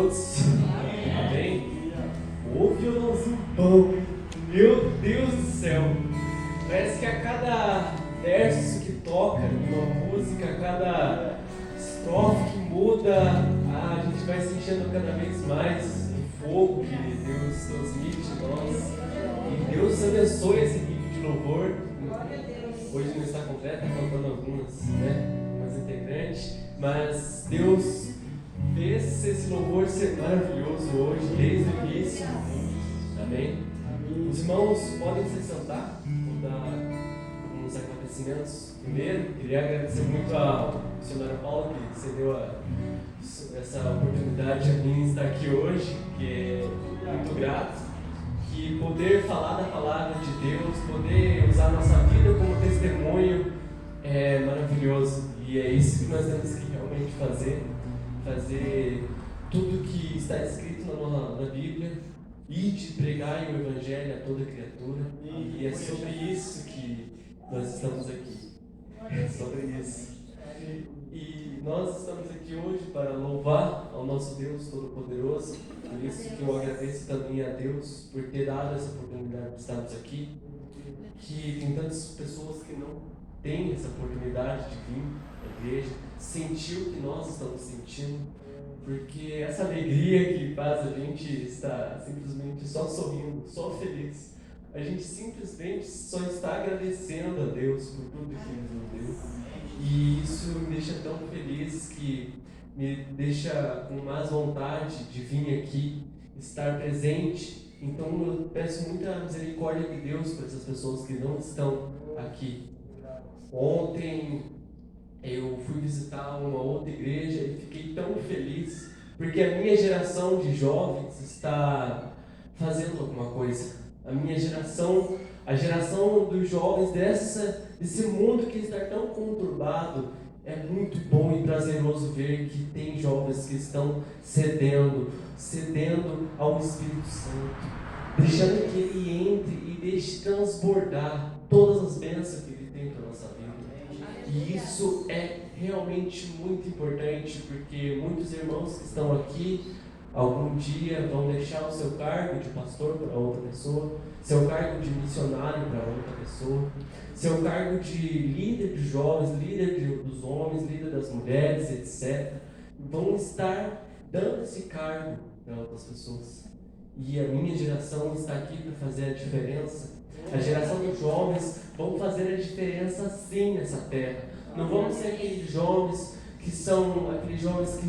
todos. Amém? O violãozinho bom. Meu Deus do céu. Parece que a cada verso que toca numa música, a cada estrofe que muda, a gente vai se enchendo cada vez mais o fogo que Deus transmite em nós. E Deus abençoe esse equipe de louvor. Hoje não está completa, faltando algumas integrantes, mas Deus fez esse louvor ser maravilhoso hoje, desde o início. Amém? Os irmãos podem se sentar, vou dar alguns agradecimentos. Primeiro, queria agradecer muito ao missionário Paulo, que cedeu essa oportunidade a mim estar aqui hoje, que é muito grato. Que poder falar da palavra de Deus, poder usar a nossa vida como testemunho é maravilhoso. E é isso que nós temos que realmente fazer tudo que está escrito na Bíblia e de pregar o Evangelho a toda criatura. E é sobre isso que nós estamos aqui. É sobre isso. E nós estamos aqui hoje para louvar ao nosso Deus Todo-Poderoso. Por isso que eu agradeço também a Deus por ter dado essa oportunidade de estarmos aqui. Que tem tantas pessoas que não têm essa oportunidade de vir à igreja, sentir o que nós estamos sentindo. Porque essa alegria que faz a gente estar simplesmente só sorrindo, só feliz. A gente simplesmente só está agradecendo a Deus por tudo que Ele nos deu. E isso me deixa tão feliz que me deixa com mais vontade de vir aqui, estar presente. Então eu peço muita misericórdia de Deus para essas pessoas que não estão aqui. Ontem eu fui visitar uma outra igreja e fiquei tão feliz, porque a minha geração de jovens está fazendo alguma coisa. A minha geração, a geração dos jovens desse mundo que está tão conturbado, é muito bom e prazeroso ver que tem jovens que estão cedendo ao Espírito Santo, deixando que Ele entre e deixe transbordar todas as bênçãos que Ele tem para a nossa vida. E isso é realmente muito importante, porque muitos irmãos que estão aqui, algum dia vão deixar o seu cargo de pastor para outra pessoa, seu cargo de missionário para outra pessoa, seu cargo de líder de jovens, líder dos homens, líder das mulheres, etc. Vão estar dando esse cargo para outras pessoas. E a minha geração está aqui para fazer a diferença. A geração dos jovens vão fazer a diferença sim nessa terra. Não vamos ser aqueles jovens que são aqueles jovens que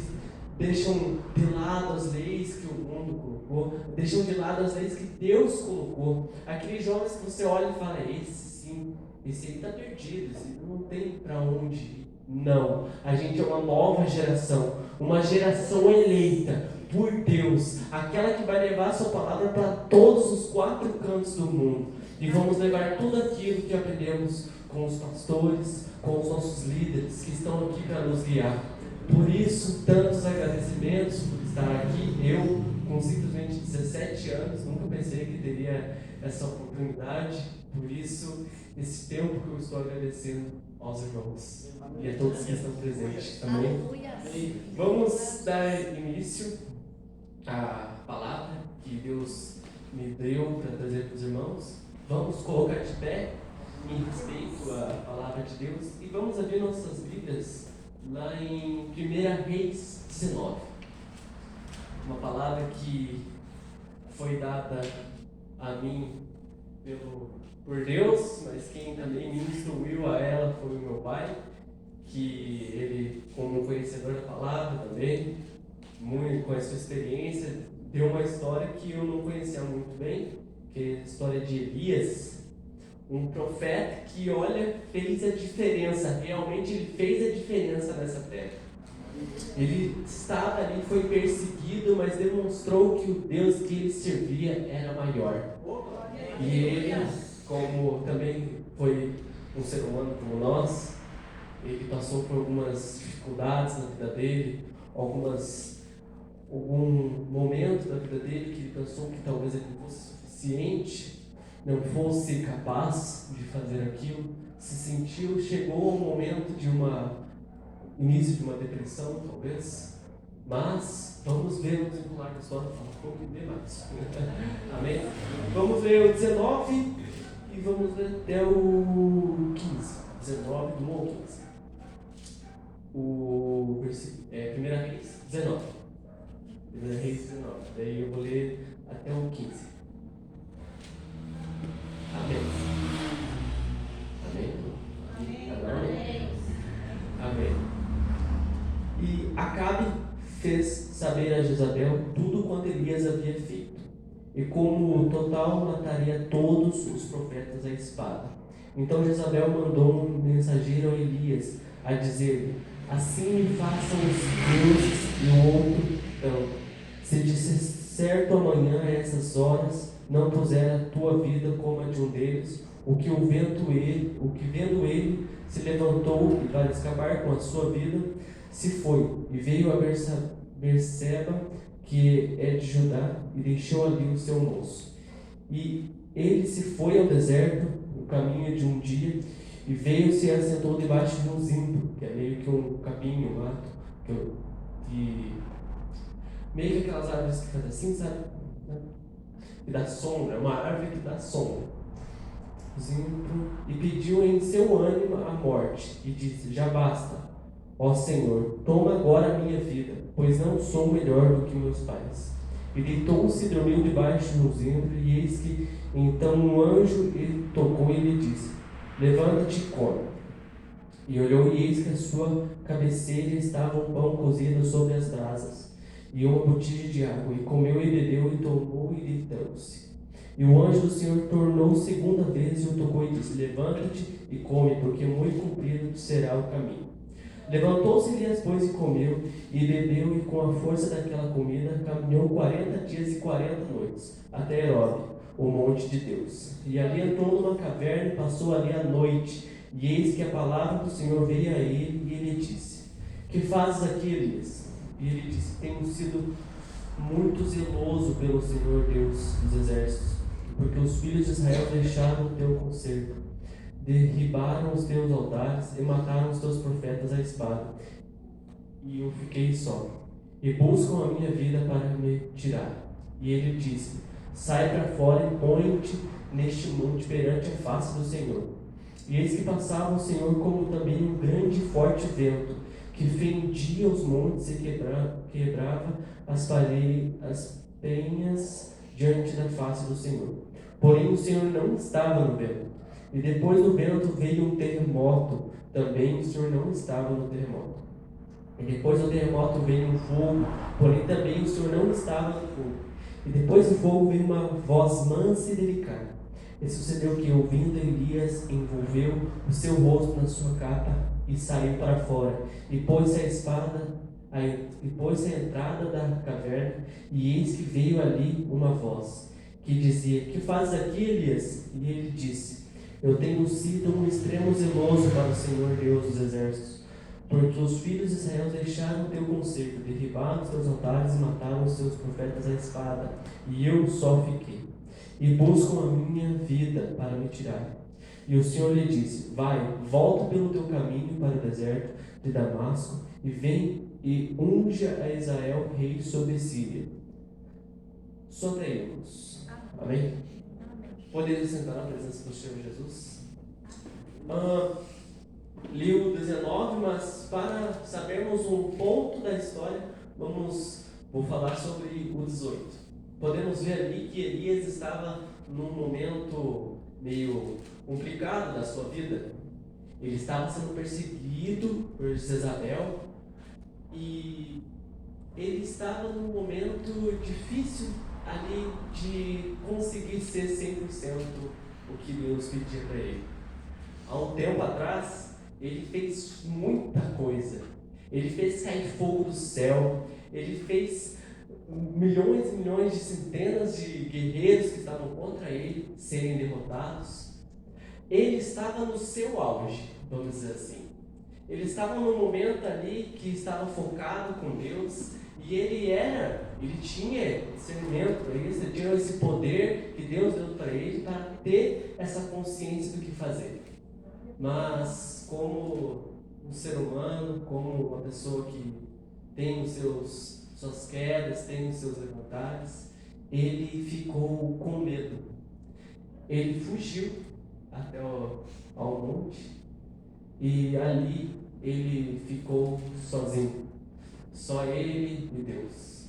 deixam de lado as leis que o mundo colocou, deixam de lado as leis que Deus colocou. Aqueles jovens que você olha e fala, esse aí está perdido, esse não tem para onde ir. Não, a gente é uma nova geração, uma geração eleita por Deus, aquela que vai levar a sua palavra para todos os 4 cantos do mundo. E vamos levar tudo aquilo que aprendemos com os pastores, com os nossos líderes que estão aqui para nos guiar. Por isso, tantos agradecimentos por estar aqui. Eu, com simplesmente 17 anos, nunca pensei que teria essa oportunidade. Por isso, esse tempo que eu estou agradecendo aos irmãos e a todos que estão presentes. Amém? Vamos dar início à palavra que Deus me deu para trazer para os irmãos. Vamos colocar de pé em respeito à palavra de Deus e vamos abrir nossas Bíblias lá em 1 Reis 19, uma palavra que foi dada a mim por Deus, mas quem também me instruiu a ela foi o meu pai, que ele, como conhecedor da palavra também, muito com a sua experiência, deu uma história que eu não conhecia muito bem, que é a história de Elias, um profeta que, fez a diferença, realmente ele fez a diferença nessa terra. Ele estava ali, foi perseguido, mas demonstrou que o Deus que ele servia era maior. E ele, como também foi um ser humano como nós, ele passou por algumas dificuldades na vida dele, algum momento da vida dele que ele pensou que talvez ele não fosse suficiente, não fosse capaz de fazer aquilo, chegou ao momento de início de uma depressão talvez, mas vamos ver o desenrolar da história, fala um pouco mais. Amém? Vamos ler o 19 e vamos ler até o 15. 19 do 1 ao 15. O versículo, 1 Reis 19. 1 Reis 19. Daí eu vou ler até o 15. Amém. Amém. Amém. Amém. E Acabe fez saber a Jezabel tudo quanto Elias havia feito, e como total mataria todos os profetas à espada. Então Jezabel mandou um mensageiro a Elias a dizer-lhe: assim me façam os deuses e o outro tanto, se de certo amanhã a essas horas não puser a tua vida como a de um deles, o que vendo ele se levantou e para escapar com a sua vida se foi e veio a Berseba, que é de Judá, e deixou ali o seu moço. E ele se foi ao deserto, no caminho de um dia, e veio-se e assentou debaixo de um zimbro, que é meio que um capim, um mato, meio que aquelas árvores que fazem assim, sabe? Que dá sombra, uma árvore que dá sombra. Zimbro, e pediu em seu ânimo a morte, e disse: já basta, ó Senhor, toma agora a minha vida, pois não sou melhor do que meus pais. E deitou-se e dormiu debaixo de um zimbro, e eis que então um anjo lhe tocou e lhe disse: levanta-te e come. E olhou, e eis que à sua cabeceira estava um pão cozido sobre as brasas, e uma botija de água, e comeu e bebeu, e tomou e deitou-se. E o anjo do Senhor tornou segunda vez e o tocou e disse: levanta-te e come, porque muito comprido te será o caminho. Levantou-se Elias, pois, e comeu, e bebeu, e com a força daquela comida caminhou 40 dias e 40 noites, até Herobe, o monte de Deus. E ali entrou numa caverna e passou ali a noite. E eis que a palavra do Senhor veio a ele, e ele disse: que fazes aqui, Elias? E ele disse: tenho sido muito zeloso pelo Senhor Deus dos exércitos, porque os filhos de Israel deixaram o teu conserto, derribaram os teus altares e mataram os teus profetas à espada, e eu fiquei só, e buscam a minha vida para me tirar. E ele disse: sai para fora e põe-te neste monte perante a face do Senhor. E eis que passava o Senhor como também um grande e forte vento, que fendia os montes e quebrava as penhas diante da face do Senhor. Porém o Senhor não estava no vento. E depois do vento veio um terremoto, também o Senhor não estava no terremoto. E depois do terremoto veio um fogo, porém também o Senhor não estava no fogo. E depois do fogo veio uma voz mansa e delicada. E sucedeu que, ouvindo, Elias envolveu o seu rosto na sua capa e saiu para fora, e pôs-se a entrada da caverna, e eis que veio ali uma voz, que dizia: que fazes aqui, Elias? E ele disse: eu tenho sido um extremo zeloso para o Senhor Deus dos exércitos, porque os filhos de Israel deixaram o teu conserto, derribaram os teus altares e mataram os teus profetas à espada, e eu só fiquei, e buscam a minha vida para me tirar. E o Senhor lhe disse: vai, volta pelo teu caminho para o deserto de Damasco, e vem e unja a Israel rei sobre Síria. Sonhemos. Amém? Podemos sentar na presença do Senhor Jesus? Li o 19, mas para sabermos um ponto da história, vou falar sobre o 18. Podemos ver ali que Elias estava num momento meio complicado da sua vida. Ele estava sendo perseguido por Jezabel e ele estava num momento difícil ali de conseguir ser 100% o que Deus pedia para ele. Há um tempo atrás, ele fez muita coisa. Ele fez cair fogo do céu, ele fez milhões e milhões de centenas de guerreiros que estavam contra ele serem derrotados. Ele estava no seu auge, vamos dizer assim. Ele estava num momento ali que estava focado com Deus, e ele tinha discernimento para isso, ele tinha esse poder que Deus deu para ele para ter essa consciência do que fazer. Mas como um ser humano, como uma pessoa que tem os seus suas quedas, tem os seus levantares. Ele ficou com medo. Ele fugiu até ao monte e ali ele ficou sozinho. Só ele e Deus.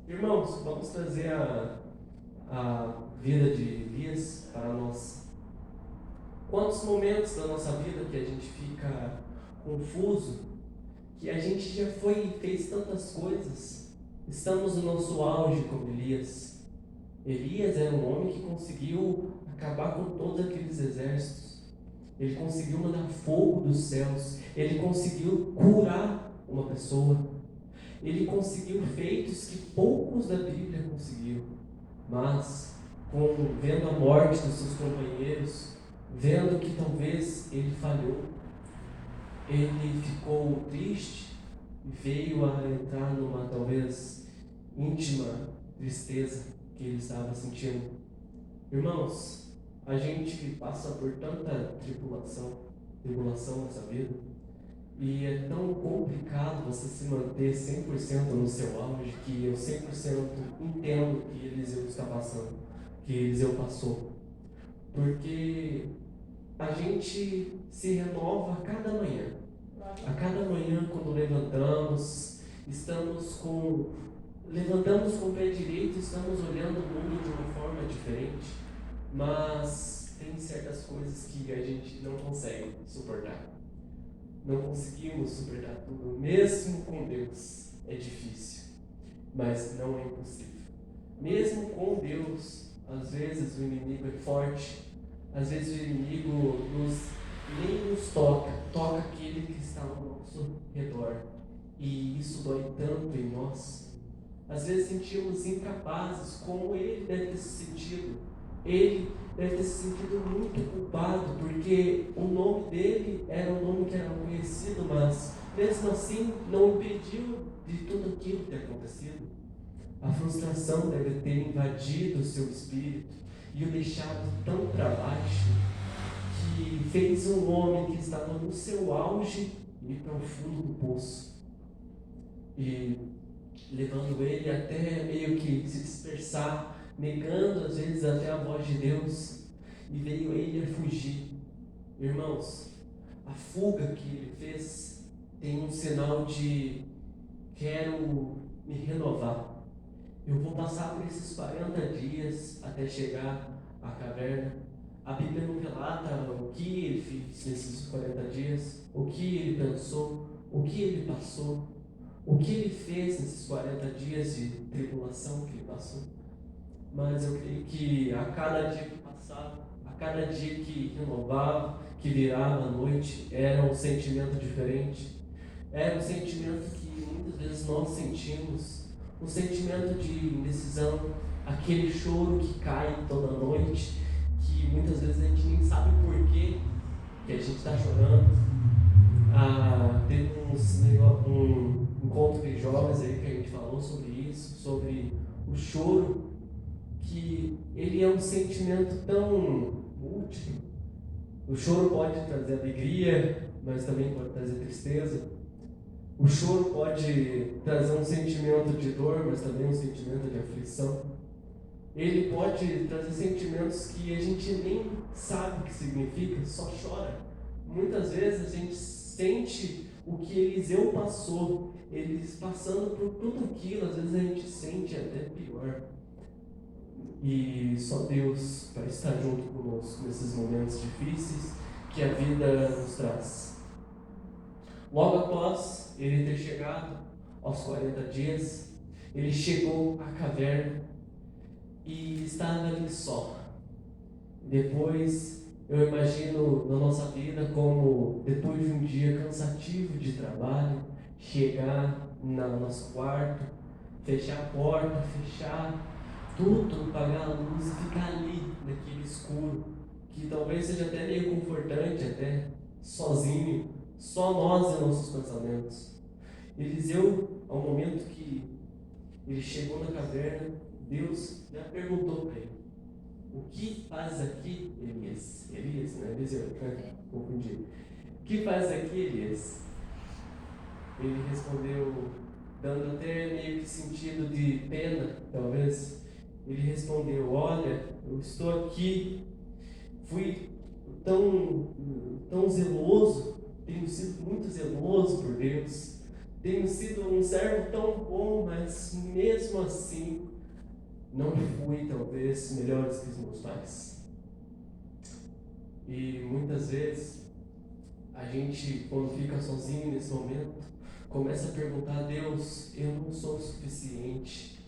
Irmãos, vamos trazer a vida de Elias para nós. Quantos momentos da nossa vida que a gente fica confuso, que a gente já foi e fez tantas coisas, estamos no nosso auge como Elias. Elias era um homem que conseguiu acabar com todos aqueles exércitos. Ele conseguiu mandar fogo dos céus. Ele conseguiu curar uma pessoa. Ele conseguiu feitos que poucos da Bíblia conseguiram. Mas, vendo a morte dos seus companheiros, vendo que talvez ele falhou, ele ficou triste e veio a entrar numa talvez íntima tristeza que ele estava sentindo. Irmãos, a gente passa por tanta tribulação nessa vida, e é tão complicado você se manter 100% no seu auge, que eu 100% entendo o que Eliseu está passando, que Eliseu passou. Porque a gente se renova a cada manhã. A cada manhã, quando levantamos com o pé direito, estamos olhando o mundo de uma forma diferente, mas tem certas coisas que a gente não consegue suportar. Não conseguimos suportar tudo, mesmo com Deus é difícil, mas não é impossível. Mesmo com Deus, às vezes o inimigo é forte, às vezes o inimigo nem nos toca aquele que está ao nosso redor, e isso dói tanto em nós. Às vezes sentimos incapazes, como ele deve ter se sentido. Ele deve ter se sentido muito culpado, porque o nome dele era um nome que era conhecido, mas mesmo assim não impediu de tudo aquilo ter acontecido. A frustração deve ter invadido o seu espírito e o deixado tão para baixo, que fez um homem que estava no seu auge ir para o fundo do poço, e levando ele até meio que se dispersar, negando às vezes até a voz de Deus, e veio ele a fugir. Irmãos, a fuga que ele fez tem um sinal de: quero me renovar, eu vou passar por esses 40 dias até chegar à caverna. A Bíblia não relata o que ele fez nesses 40 dias, o que ele pensou, o que ele passou, o que ele fez nesses 40 dias de tribulação que ele passou. Mas eu creio que a cada dia que passava, a cada dia que renovava, que virava a noite, era um sentimento diferente. Era um sentimento que muitas vezes nós sentimos, um sentimento de indecisão, aquele choro que cai toda noite, que muitas vezes a gente nem sabe o porquê que a gente está chorando. Teve um encontro de jovens aí que a gente falou sobre isso, sobre o choro, que ele é um sentimento tão múltiplo. O choro pode trazer alegria, mas também pode trazer tristeza. O choro pode trazer um sentimento de dor, mas também um sentimento de aflição. Ele pode trazer sentimentos que a gente nem sabe o que significa, só chora. Muitas vezes a gente sente o que Eliseu passou, eles passando por tudo aquilo, às vezes a gente sente até pior. E só Deus vai estar junto conosco nesses momentos difíceis que a vida nos traz. Logo após ele ter chegado aos 40 dias, ele chegou à caverna e estava ali só. Depois, eu imagino na nossa vida como, depois de um dia cansativo de trabalho, chegar no nosso quarto, fechar a porta, fechar tudo, apagar a luz e ficar ali, naquele escuro, que talvez seja até meio confortante, até sozinho, só nós e nossos pensamentos. Eliseu, ao momento que ele chegou na caverna, Deus já perguntou para ele: o que faz aqui, Elias? Elias, né? Eliseu, confundi. O que faz aqui, Elias? Ele respondeu: dando até meio que sentido de pena, talvez, ele respondeu: olha, eu estou aqui, fui tão zeloso, tenho sido muito zeloso por Deus, tenho sido um servo tão bom, mas mesmo assim não fui talvez melhores que os meus pais. E muitas vezes a gente, quando fica sozinho nesse momento, começa a perguntar a Deus: eu não sou o suficiente,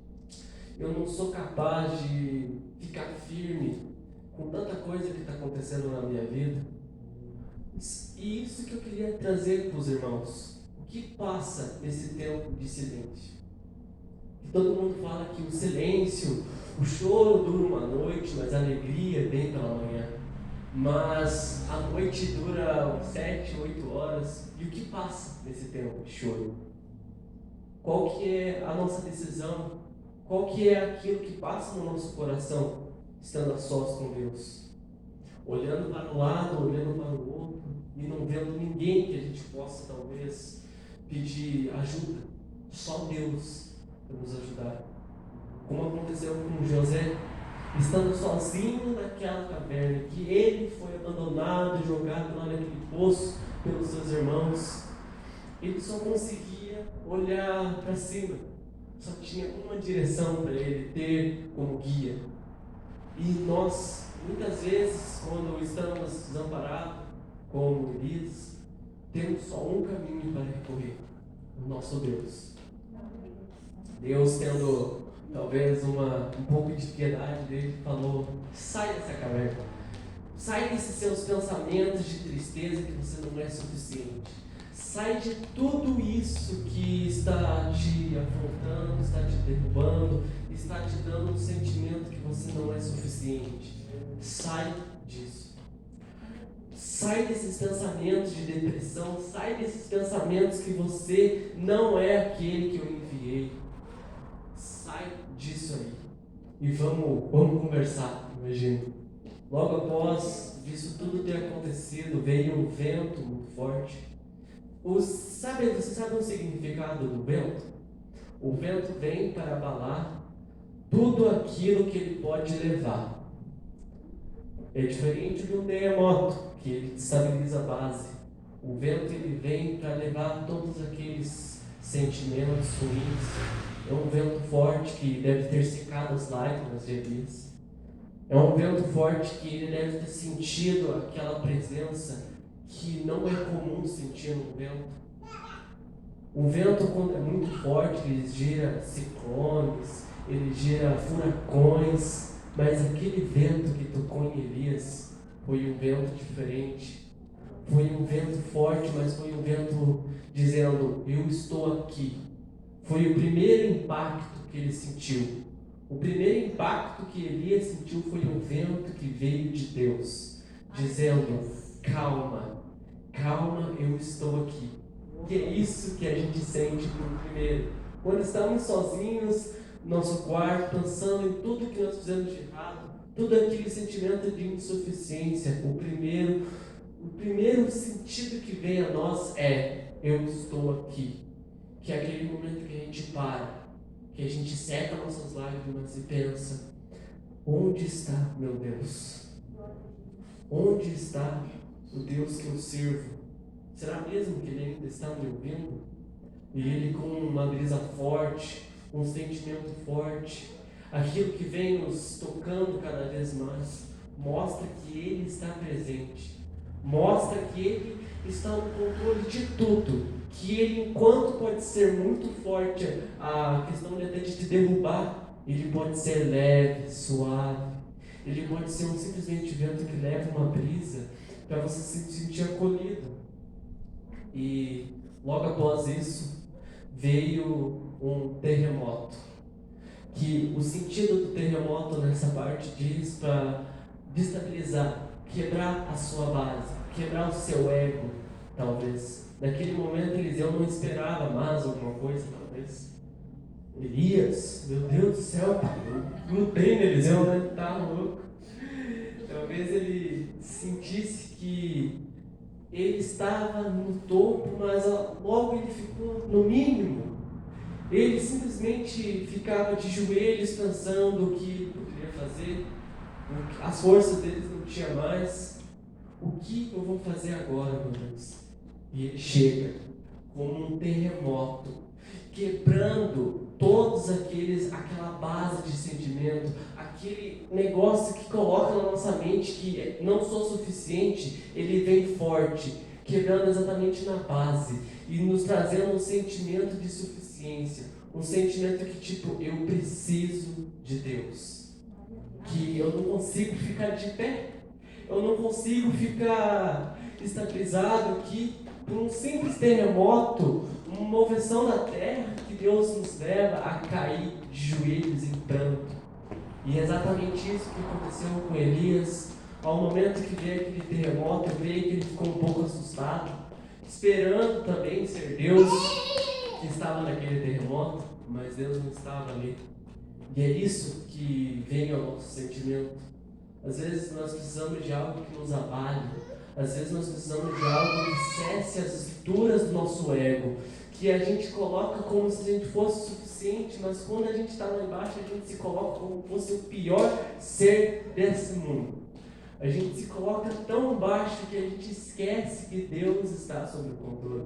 eu não sou capaz de ficar firme com tanta coisa que está acontecendo na minha vida. E isso que eu queria trazer para os irmãos. O que passa nesse tempo de silêncio? E todo mundo fala que o silêncio, o choro dura uma noite, mas a alegria vem pela manhã. Mas a noite dura 7, 8 horas. E o que passa nesse tempo de choro? Qual que é a nossa decisão? Qual que é aquilo que passa no nosso coração, estando a sós com Deus? Olhando para um lado, olhando para o outro, e não vendo ninguém que a gente possa, talvez, pedir ajuda. Só Deus para nos ajudar. Como aconteceu com José, estando sozinho naquela caverna, que ele foi abandonado, jogado lá naquele poço pelos seus irmãos. Ele só conseguia olhar para cima, só tinha uma direção para ele ter como guia. E nós, muitas vezes, quando estamos desamparados, como Elias, temos só um caminho para recorrer: o nosso Deus. Deus, tendo talvez um pouco de piedade dele, falou: sai dessa caverna, sai desses seus pensamentos de tristeza que você não é suficiente. Sai de tudo isso que está te afrontando, está te derrubando, está te dando um sentimento que você não é suficiente. Sai disso. Sai desses pensamentos de depressão, sai desses pensamentos que você não é aquele que eu enviei. Sai disso aí. E vamos conversar, imagina. Logo após isso tudo ter acontecido, veio um vento muito forte. Você sabe o significado do vento? O vento vem para abalar tudo aquilo que ele pode levar. É diferente de um terremoto, que ele estabiliza a base. O vento ele vem para levar todos aqueles sentimentos ruins. É um vento forte que deve ter secado as lágrimas de Elias. É um vento forte que ele deve ter sentido aquela presença que não é comum sentir no vento. O vento, quando é muito forte, ele gira ciclones, ele gira furacões, mas aquele vento que tocou em Elias foi um vento diferente. Foi um vento forte, mas foi um vento dizendo: eu estou aqui. Foi o primeiro impacto que ele sentiu. O primeiro impacto que Elias sentiu foi um vento que veio de Deus, dizendo: calma, calma, eu estou aqui. Que é isso que a gente sente por primeiro. Quando estamos sozinhos no nosso quarto, pensando em tudo que nós fizemos de errado, todo aquele sentimento de insuficiência, o primeiro sentido que vem a nós é: eu estou aqui. Que é aquele momento que a gente para, que a gente seca nossas lágrimas e pensa: onde está meu Deus? Onde está o Deus que eu sirvo? Será mesmo que Ele ainda está me ouvindo? E Ele, com uma brisa forte, um sentimento forte, aquilo que vem nos tocando cada vez mais, mostra que Ele está presente, mostra que Ele está no controle de tudo, que Ele, enquanto pode ser muito forte a questão de até de te derrubar, Ele pode ser leve, suave, Ele pode ser simplesmente vento que leva uma brisa para você se sentir acolhido. E logo após isso veio um terremoto, que o sentido do terremoto nessa parte diz para destabilizar, quebrar a sua base, quebrar o seu ego, talvez. Naquele momento Eliseu não esperava mais alguma coisa, talvez. Elias, meu Deus do céu, não tem Eliseu, né? Tá louco. Talvez ele sentisse que ele estava no topo, mas logo ele ficou no mínimo. Ele simplesmente ficava de joelhos pensando o que ele poderia fazer, as forças dele não tinha mais. O que eu vou fazer agora, meu Deus? E ele chega como um terremoto, quebrando aquela base de sentimento, aquele negócio que coloca na nossa mente que não sou suficiente, ele vem forte, quebrando exatamente na base e nos trazendo um sentimento de suficiência, um sentimento que tipo, eu preciso de Deus, que eu não consigo ficar de pé, eu não consigo ficar estabilizado aqui por um simples terremoto, uma moveção da terra que Deus nos leva a cair de joelhos em pranto. E é exatamente isso que aconteceu com Elias. Ao momento que veio aquele terremoto, eu creio que ele ficou um pouco assustado, esperando também ser Deus que estava naquele terremoto, mas Deus não estava ali. E é isso que vem ao nosso sentimento. Às vezes nós precisamos de algo que nos abale. Às vezes nós precisamos de algo que cesse as estruturas do nosso ego, que a gente coloca como se a gente fosse suficiente, mas quando a gente está lá embaixo, a gente se coloca como se fosse o pior ser desse mundo. A gente se coloca tão baixo que a gente esquece que Deus está sob o controle.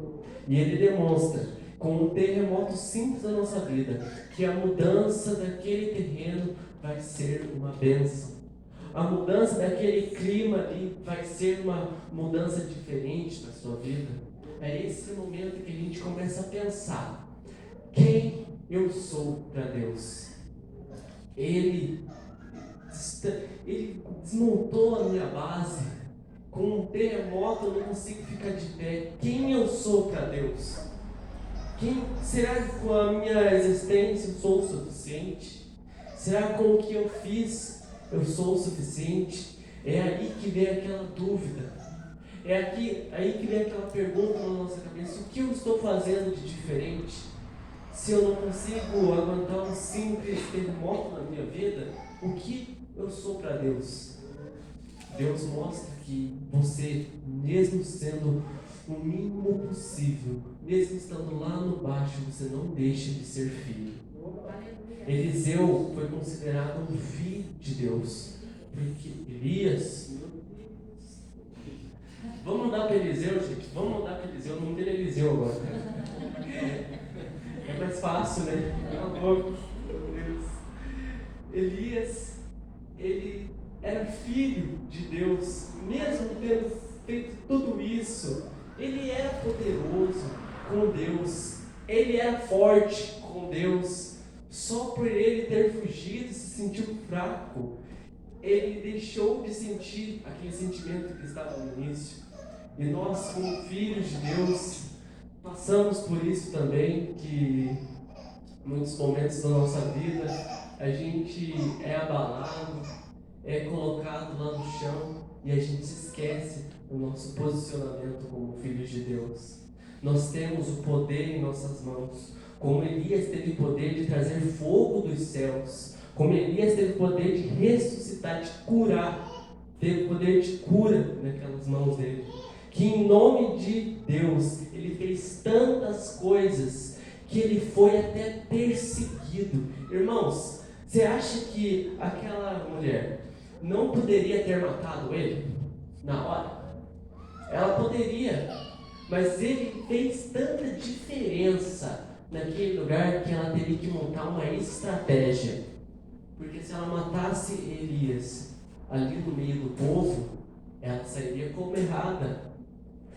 E Ele demonstra, com um terremoto simples da nossa vida, que a mudança daquele terreno vai ser uma bênção. A mudança daquele clima ali vai ser uma mudança diferente na sua vida. É esse momento que a gente começa a pensar: quem eu sou para Deus? Ele desmontou a minha base. Com um terremoto eu não consigo ficar de pé. Quem eu sou para Deus? Será que com a minha existência eu sou o suficiente? Será que com o que eu fiz eu sou o suficiente? É aí que vem aquela dúvida. É aí que vem aquela pergunta na nossa cabeça: o que eu estou fazendo de diferente? Se eu não consigo aguentar um simples terremoto na minha vida, o que eu sou para Deus? Deus mostra que você, mesmo sendo o mínimo possível, mesmo estando lá no baixo, você não deixa de ser filho. Eliseu foi considerado um filho de Deus, porque Elias... Vamos mudar para Eliseu, gente? Vamos mudar para Eliseu, o nome dele é Eliseu agora. É mais fácil, né? Meu Deus. Elias, ele era filho de Deus, mesmo tendo feito tudo isso, ele era poderoso com Deus, ele era forte com Deus. Só por ele ter fugido, se sentiu fraco, ele deixou de sentir aquele sentimento que estava no início. E nós, como filhos de Deus, passamos por isso também, que em muitos momentos da nossa vida a gente é abalado, é colocado lá no chão e a gente esquece do nosso posicionamento como filhos de Deus. Nós temos o poder em nossas mãos, como Elias teve poder de trazer fogo dos céus, como Elias teve poder de ressuscitar, de curar, teve poder de cura naquelas mãos dele, que em nome de Deus ele fez tantas coisas que ele foi até perseguido. Irmãos, você acha que aquela mulher não poderia ter matado ele na hora? Ela poderia, mas ele fez tanta diferença naquele lugar que ela teve que montar uma estratégia. Porque se ela matasse Elias ali no meio do povo, ela sairia como errada.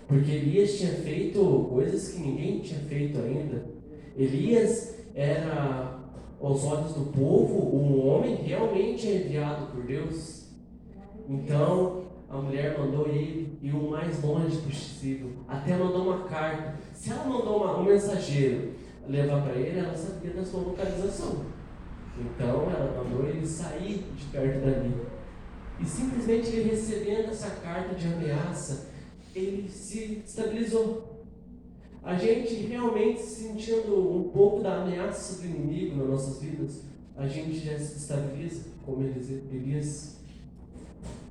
Porque Elias tinha feito coisas que ninguém tinha feito ainda. Elias era, aos olhos do povo, um homem realmente enviado por Deus. Então, a mulher mandou ele ir o mais longe possível. Até mandou uma carta. Se ela mandou um mensageiro levar para ele, ela sabia da sua localização. Então, ela mandou ele sair de perto dali. E simplesmente ele recebendo essa carta de ameaça, ele se estabilizou. A gente realmente sentindo um pouco da ameaça do inimigo nas nossas vidas, a gente já se estabiliza, como Elias.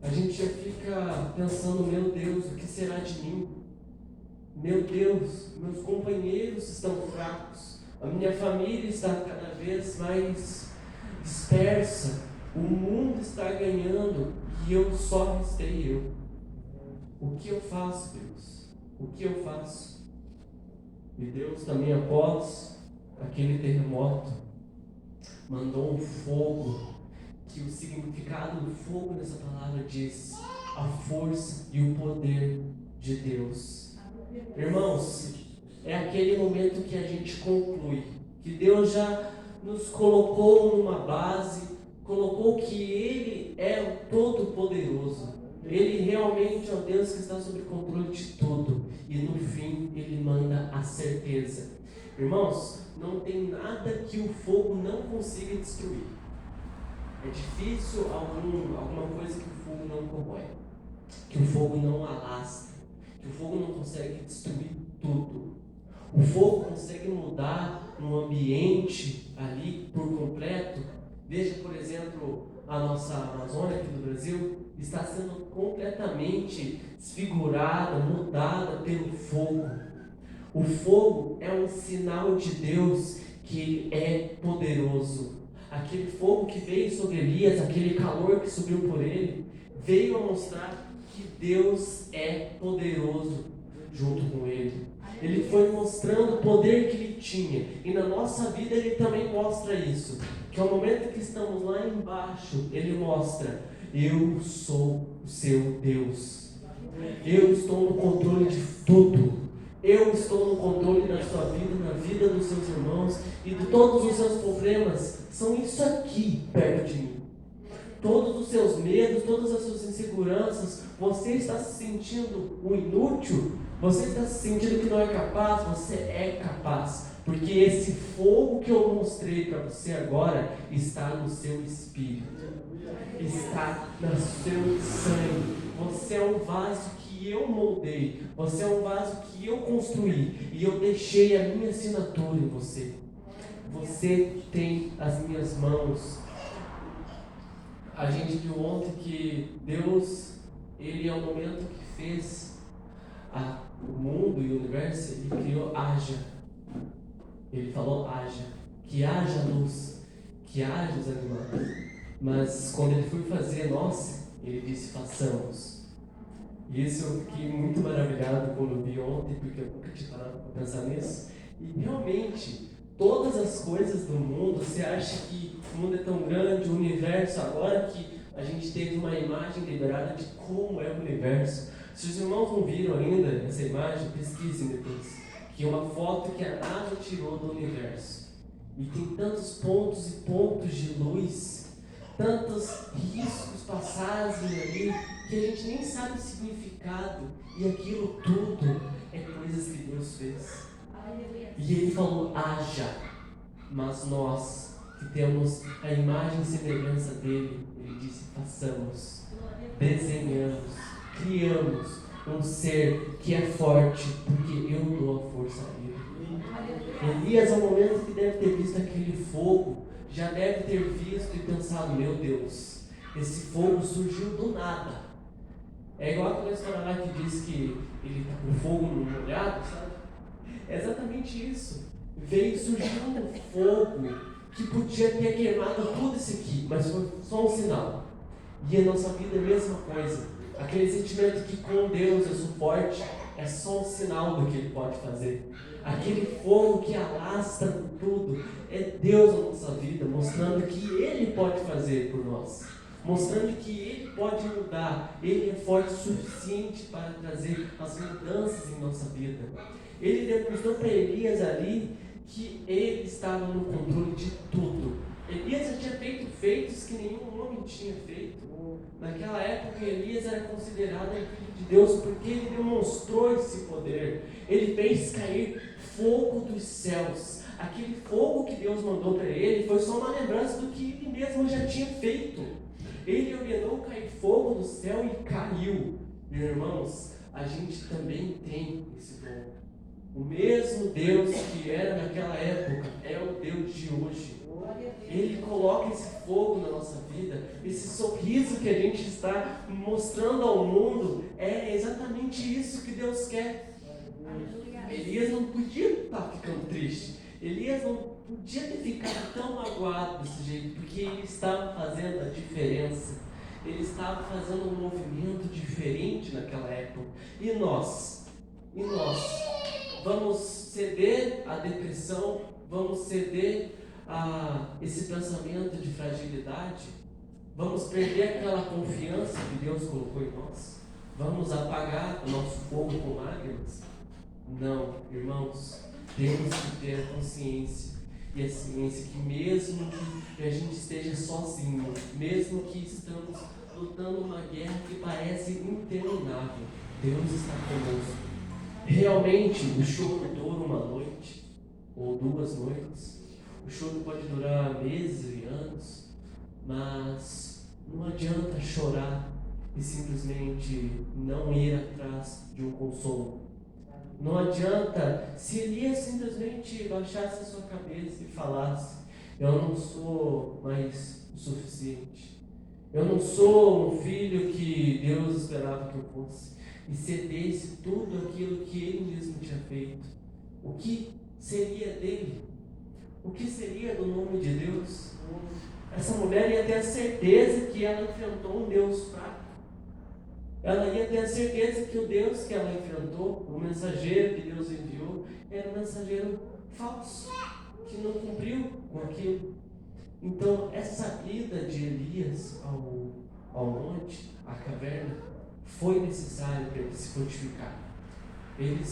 A gente já fica pensando: meu Deus, o que será de mim? Meu Deus, meus companheiros estão fracos, A minha família está cada vez mais dispersa. O mundo está ganhando e eu só restei eu. O que eu faço, Deus? O que eu faço? E Deus também, após aquele terremoto, mandou um fogo, que o significado do fogo nessa palavra diz a força e o poder de Deus. Irmãos, é aquele momento que a gente conclui que Deus já nos colocou numa base, colocou que Ele é o Todo-Poderoso. Ele realmente é o Deus que está sob controle de tudo. E no fim, Ele manda a certeza. Irmãos, não tem nada que o fogo não consiga destruir. É difícil alguma coisa que o fogo não corrói, que o fogo não alastra, que o fogo não consegue destruir tudo. O fogo consegue mudar um ambiente ali por completo. Veja, por exemplo, a nossa Amazônia aqui do Brasil está sendo completamente desfigurada, mudada pelo fogo. O fogo é um sinal de Deus que Ele é poderoso. Aquele fogo que veio sobre Elias, aquele calor que subiu por ele, veio a mostrar que Deus é poderoso junto com ele. Ele foi mostrando o poder que ele tinha. E na nossa vida ele também mostra isso. Que ao momento que estamos lá embaixo, ele mostra: eu sou o seu Deus. Eu estou no controle de tudo. Eu estou no controle da sua vida, na vida dos seus irmãos e de todos os seus problemas. São isso aqui perto de mim. Todos os seus medos, todas as suas inseguranças, você está se sentindo um inútil? Você está se sentindo que não é capaz? Você é capaz. Porque esse fogo que eu mostrei para você agora está no seu espírito. Está no seu sangue. Você é um vaso que eu moldei. Você é um vaso que eu construí. E eu deixei a minha assinatura em você. Você tem as minhas mãos. A gente viu ontem que Deus, Ele é o momento que fez o mundo e o universo. Ele criou haja. Ele falou haja. Que haja luz. Que haja os animais. Mas quando Ele foi fazer nós, Ele disse façamos. E isso eu fiquei muito maravilhado quando vi ontem, porque eu nunca tinha parado para pensar nisso. E realmente, todas as coisas do mundo, você acha que o mundo é tão grande, o universo, agora que a gente teve uma imagem liberada de como é o universo. Se os irmãos não viram ainda essa imagem, pesquisem depois. Que é uma foto que a NASA tirou do universo. E tem tantos pontos e pontos de luz, tantos riscos passados ali, que a gente nem sabe o significado. E aquilo tudo é coisas que Deus fez. E Ele falou, haja. Mas nós, que temos a imagem e semelhança dEle, Ele disse, façamos, desenhamos, criamos um ser que é forte, porque eu dou a força a ele. Elias, ao momento que deve ter visto aquele fogo, já deve ter visto e pensado, meu Deus, esse fogo surgiu do nada. É igual aquela história lá que diz que ele está com fogo no molhado, sabe? É exatamente isso. Surgiu um fogo que podia ter queimado tudo isso aqui, mas foi só um sinal. E a nossa vida é a mesma coisa. Aquele sentimento que com Deus eu sou forte é só um sinal do que Ele pode fazer. Aquele fogo que alastra tudo é Deus na nossa vida, mostrando que Ele pode fazer por nós, mostrando que Ele pode mudar. Ele é forte o suficiente para trazer as mudanças em nossa vida. Ele demonstrou para Elias ali que ele estava no controle de tudo. Elias já tinha feito feitos que nenhum homem tinha feito. Naquela época, Elias era considerado filho de Deus porque ele demonstrou esse poder. Ele fez cair fogo dos céus. Aquele fogo que Deus mandou para ele foi só uma lembrança do que ele mesmo já tinha feito. Ele ordenou cair fogo do céu e caiu. Meus irmãos, a gente também tem esse dom. O mesmo Deus que era naquela época é o Deus de hoje. Ele coloca esse fogo na nossa vida, esse sorriso que a gente está mostrando ao mundo, é exatamente isso que Deus quer. Elias não podia estar ficando triste. Elias não podia ter ficado tão magoado desse jeito, porque ele estava fazendo a diferença. Ele estava fazendo um movimento diferente naquela época. E nós? E nós? Vamos ceder à depressão? Vamos ceder a esse pensamento de fragilidade? Vamos perder aquela confiança que Deus colocou em nós? Vamos apagar o nosso fogo com lágrimas? Não, irmãos, temos que ter a consciência e a ciência que mesmo que a gente esteja sozinho, mesmo que estamos lutando uma guerra que parece interminável, Deus está conosco. Realmente, o choro dura uma noite ou 2 noites. O choro pode durar meses e anos, mas não adianta chorar e simplesmente não ir atrás de um consolo. Não adianta se Elias simplesmente baixasse a sua cabeça e falasse: eu não sou mais o suficiente, eu não sou um filho que Deus esperava que eu fosse, e cedesse tudo aquilo que ele mesmo tinha feito, o que seria dele? O que seria do nome de Deus? Essa mulher ia ter a certeza que ela enfrentou um Deus fraco. Ela ia ter a certeza que o Deus que ela enfrentou, o mensageiro que Deus enviou, era um mensageiro falso, que não cumpriu com aquilo. Então, essa ida de Elias ao monte, à caverna, foi necessária para ele se fortificar. Ele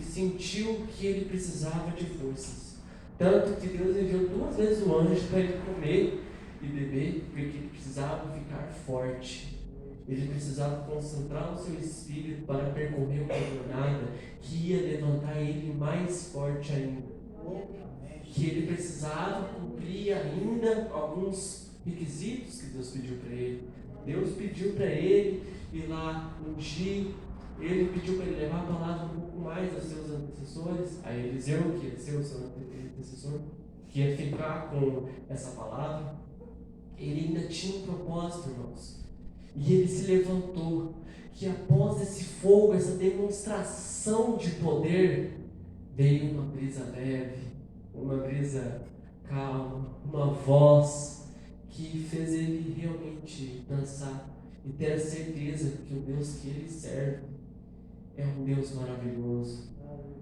sentiu que ele precisava de forças. Tanto que Deus enviou 2 vezes o anjo para ele comer e beber, porque ele precisava ficar forte. Ele precisava concentrar o seu espírito para percorrer uma jornada que ia levantar ele mais forte ainda. Que ele precisava cumprir ainda alguns requisitos que Deus pediu para ele. Deus pediu para ele ir lá ungir, ele pediu para ele levar a palavra um pouco mais aos seus antecessores, a Eliseu, que ia ser o seu antecessor, que ia ficar com essa palavra. Ele ainda tinha um propósito, irmãos. E ele se levantou, que após esse fogo, essa demonstração de poder, veio uma brisa leve, uma brisa calma, uma voz que fez ele realmente dançar e ter a certeza que o Deus que ele serve é um Deus maravilhoso.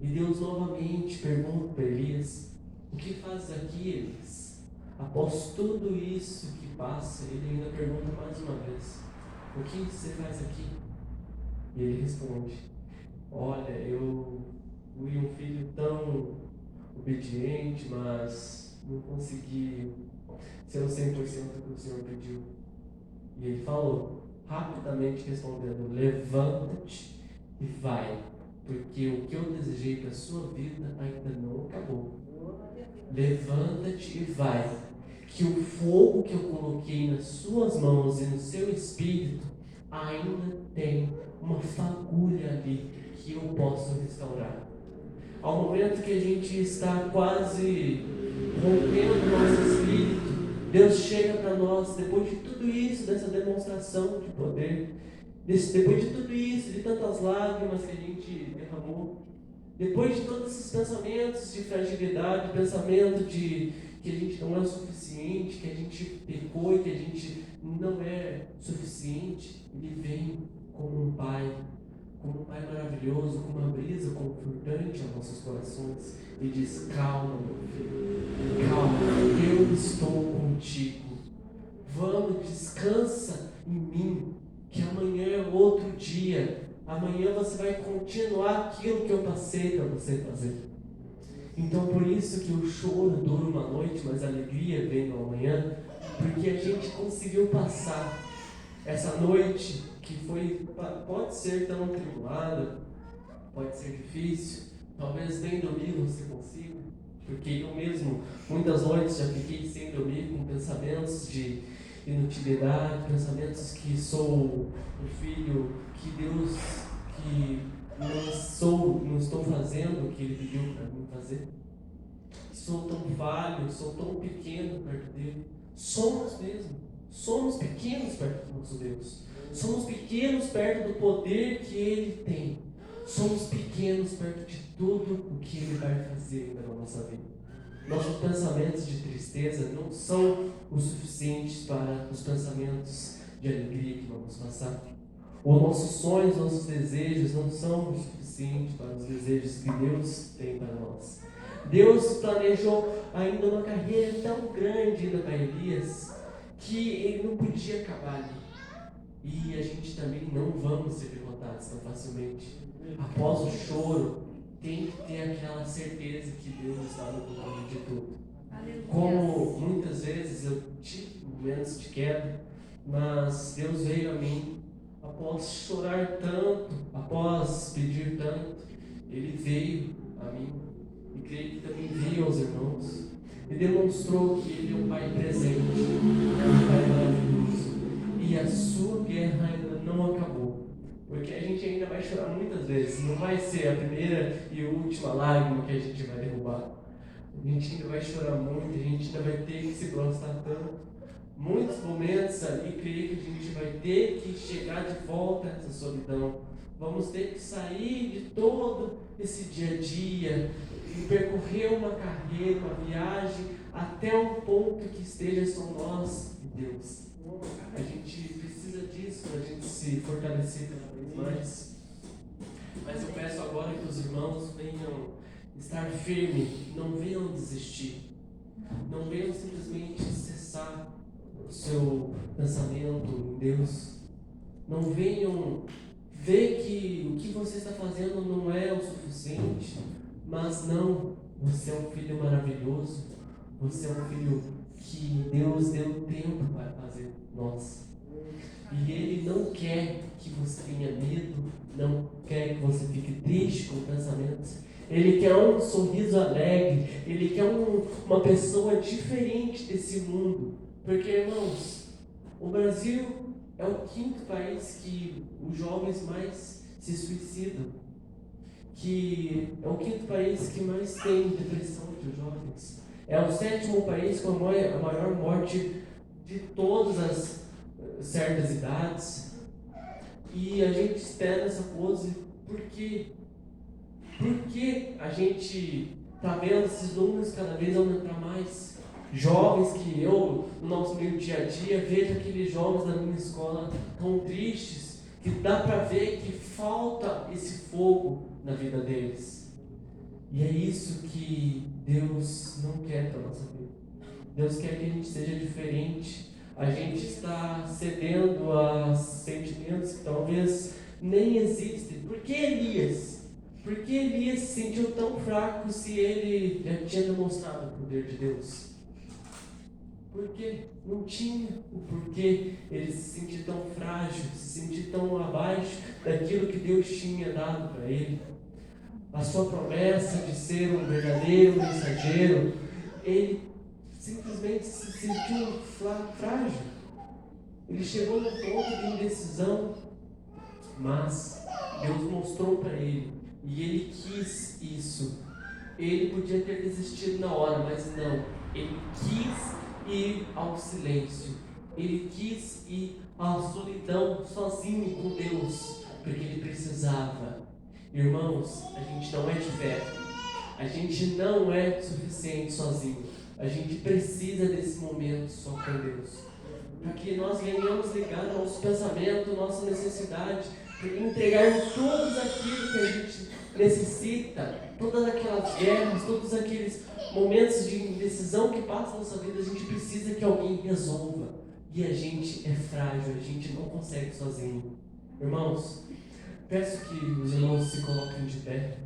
E Deus novamente pergunta para Elias: o que fazes aqui, Elias? Após tudo isso que passa, ele ainda pergunta mais uma vez: o que você faz aqui? E ele responde: olha, eu fui um filho tão obediente, mas não consegui ser o 100% que o Senhor pediu. E ele falou, rapidamente respondendo: levanta-te e vai, porque o que eu desejei para a sua vida ainda não acabou. Levanta-te e vai, que o fogo que eu coloquei nas suas mãos e no seu espírito ainda tem uma fagulha ali que eu posso restaurar. Ao momento que a gente está quase rompendo o nosso espírito, Deus chega para nós, depois de tudo isso, dessa demonstração de poder, depois de tudo isso, de tantas lágrimas que a gente derramou, depois de todos esses pensamentos de fragilidade, pensamento de que a gente não é o suficiente, que a gente pecou e que a gente não é suficiente, Ele vem como um Pai maravilhoso, com uma brisa confortante aos nossos corações e diz: calma, meu filho, calma, eu estou contigo. Vamos, descansa em mim, que amanhã é outro dia. Amanhã você vai continuar aquilo que eu passei para você fazer. Então, por isso que o choro dura uma noite, mas a alegria vem no amanhã, porque a gente conseguiu passar essa noite que pode ser tão tribulada, pode ser difícil, talvez nem dormir você consiga, porque eu mesmo, muitas noites já fiquei sem dormir com pensamentos de inutilidade, pensamentos que sou um filho que Deus, que não estou fazendo o que Ele pediu para mim fazer. Sou tão falho, sou tão pequeno perto dele. Somos mesmo. Somos pequenos perto do nosso Deus. Somos pequenos perto do poder que Ele tem. Somos pequenos perto de tudo o que Ele vai fazer na nossa vida. nossos pensamentos de tristeza não são o suficientes para os pensamentos de alegria que vamos passar. Os nossos sonhos, nossos desejos não são o suficiente para os desejos que Deus tem para nós. Deus planejou ainda uma carreira tão grande ainda para Elias que ele não podia acabar ali. E a gente também não vamos ser derrotados tão facilmente. Após o choro, tem que ter aquela certeza que Deus está no controle de tudo. Como muitas vezes eu tive momentos de queda, mas Deus veio a mim após chorar tanto, após pedir tanto, Ele veio a mim e creio que também veio aos irmãos e demonstrou que Ele é um Pai presente, é um Pai maravilhoso e a sua guerra ainda não acabou, porque a gente ainda vai chorar muitas vezes, não vai ser a primeira e última lágrima que a gente vai derrubar, a gente ainda vai chorar muito, a gente ainda vai ter que se gostar tanto. Muitos momentos ali, creio que a gente vai ter que chegar de volta a essa solidão. Vamos ter que sair de todo esse dia a dia e percorrer uma carreira, uma viagem, até um ponto que esteja só nós e Deus. A gente precisa disso para a gente se fortalecer cada vez mais. Mas eu peço agora que os irmãos venham estar firmes, não venham desistir, não venham simplesmente cessar o seu pensamento em Deus. Não venham ver que o que você está fazendo não é o suficiente, mas não, você é um filho maravilhoso, você é um filho que Deus deu tempo para fazer nós. E Ele não quer que você tenha medo, não quer que você fique triste com pensamentos. Ele quer um sorriso alegre, Ele quer uma pessoa diferente desse mundo. Porque, irmãos, o Brasil é o 5º país que os jovens mais se suicidam, que é o 5º país que mais tem depressão entre os jovens, é o 7º país com a maior morte de todas as certas idades, e a gente espera essa pose porque a gente está vendo esses números cada vez aumentar mais. Jovens que eu, no nosso meio dia a dia, vejo aqueles jovens da minha escola tão tristes, que dá para ver que falta esse fogo na vida deles. E é isso que Deus não quer para a nossa vida. Deus quer que a gente seja diferente. A gente está cedendo a sentimentos que talvez nem existem. Por que Elias? Por que Elias se sentiu tão fraco se ele já tinha demonstrado o poder de Deus? Porque não tinha o porquê ele se sentir tão frágil, se sentir tão abaixo daquilo que Deus tinha dado para ele. A sua promessa de ser um verdadeiro mensageiro, ele simplesmente se sentiu frágil. Ele chegou no ponto de indecisão, mas Deus mostrou para ele, e ele quis isso. Ele podia ter desistido na hora, mas não, ele quis ir ao silêncio, ele quis ir à solidão sozinho com Deus, porque ele precisava. Irmãos, a gente não é de fé, a gente não é suficiente sozinho, a gente precisa desse momento só com Deus, para que nós venhamos ligar nosso pensamento, nossa necessidade, entregarmos tudo aquilo que a gente necessita, todas aquelas guerras, todos aqueles momentos de indecisão que passam na nossa vida. A gente precisa que alguém resolva, e a gente é frágil, a gente não consegue sozinho. Irmãos, peço que os irmãos se coloquem de pé.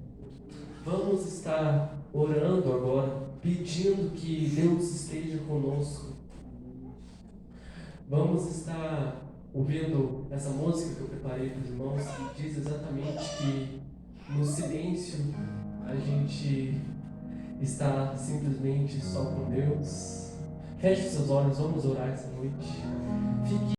Vamos estar orando agora, pedindo que Deus esteja conosco. Vamos estar ouvindo essa música que eu preparei para os irmãos, que diz exatamente que no silêncio a gente está simplesmente só com Deus. Feche seus olhos, vamos orar essa noite. Fique